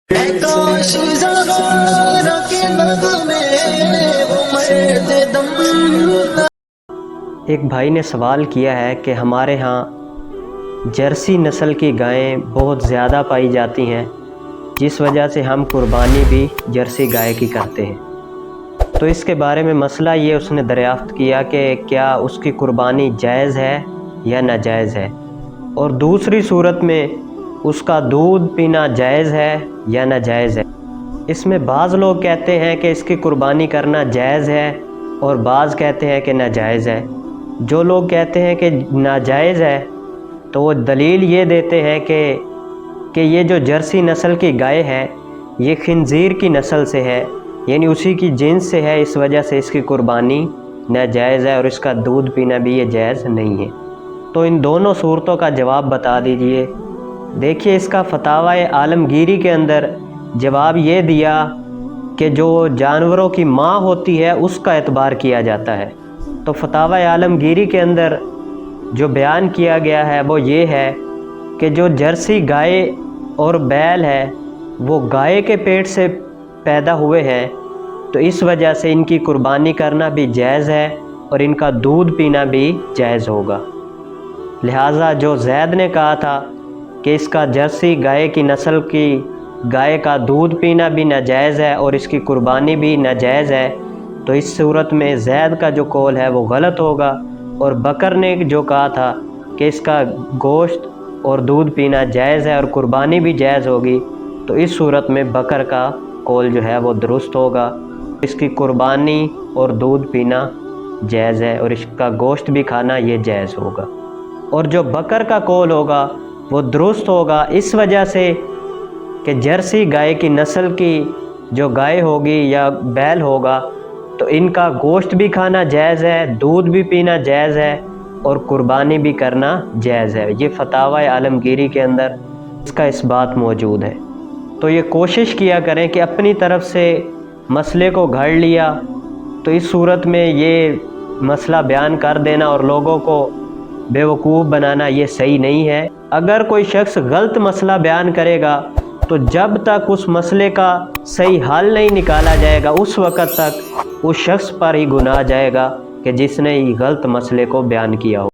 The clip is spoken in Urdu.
ایک بھائی نے سوال کیا ہے کہ ہمارے ہاں جرسی نسل کی گائیں بہت زیادہ پائی جاتی ہیں، جس وجہ سے ہم قربانی بھی جرسی گائے کی کرتے ہیں۔ تو اس کے بارے میں مسئلہ یہ اس نے دریافت کیا کہ کیا اس کی قربانی جائز ہے یا ناجائز ہے، اور دوسری صورت میں اس کا دودھ پینا جائز ہے یا ناجائز ہے۔ اس میں بعض لوگ کہتے ہیں کہ اس کی قربانی کرنا جائز ہے اور بعض کہتے ہیں کہ ناجائز ہے۔ جو لوگ کہتے ہیں کہ ناجائز ہے تو وہ دلیل یہ دیتے ہیں کہ یہ جو جرسی نسل کی گائے ہے یہ خنزیر کی نسل سے ہے، یعنی اسی کی جنس سے ہے، اس وجہ سے اس کی قربانی ناجائز ہے اور اس کا دودھ پینا بھی یہ جائز نہیں ہے۔ تو ان دونوں صورتوں کا جواب بتا دیجئے۔ دیکھیے، اس کا فتاوی عالمگیری کے اندر جواب یہ دیا کہ جو جانوروں کی ماں ہوتی ہے اس کا اعتبار کیا جاتا ہے۔ تو فتاوی عالمگیری کے اندر جو بیان کیا گیا ہے وہ یہ ہے کہ جو جرسی گائے اور بیل ہے وہ گائے کے پیٹ سے پیدا ہوئے ہیں، تو اس وجہ سے ان کی قربانی کرنا بھی جائز ہے اور ان کا دودھ پینا بھی جائز ہوگا۔ لہٰذا جو زید نے کہا تھا کہ اس کا جرسی گائے کی نسل کی گائے کا دودھ پینا بھی ناجائز ہے اور اس کی قربانی بھی ناجائز ہے، تو اس صورت میں زید کا جو قول ہے وہ غلط ہوگا، اور بکر نے جو کہا تھا کہ اس کا گوشت اور دودھ پینا جائز ہے اور قربانی بھی جائز ہوگی، تو اس صورت میں بکر کا قول جو ہے وہ درست ہوگا۔ اس کی قربانی اور دودھ پینا جائز ہے اور اس کا گوشت بھی کھانا یہ جائز ہوگا، اور جو بکر کا قول ہوگا وہ درست ہوگا اس وجہ سے کہ جرسی گائے کی نسل کی جو گائے ہوگی یا بیل ہوگا تو ان کا گوشت بھی کھانا جائز ہے، دودھ بھی پینا جائز ہے اور قربانی بھی کرنا جائز ہے۔ یہ فتاوی عالمگیری کے اندر اس کا اس بات موجود ہے۔ تو یہ کوشش کیا کریں کہ اپنی طرف سے مسئلے کو گھڑ لیا تو اس صورت میں یہ مسئلہ بیان کر دینا اور لوگوں کو بیوقوف بنانا یہ صحیح نہیں ہے۔ اگر کوئی شخص غلط مسئلہ بیان کرے گا تو جب تک اس مسئلے کا صحیح حل نہیں نکالا جائے گا اس وقت تک اس شخص پر ہی گناہ جائے گا کہ جس نے غلط مسئلے کو بیان کیا ہو۔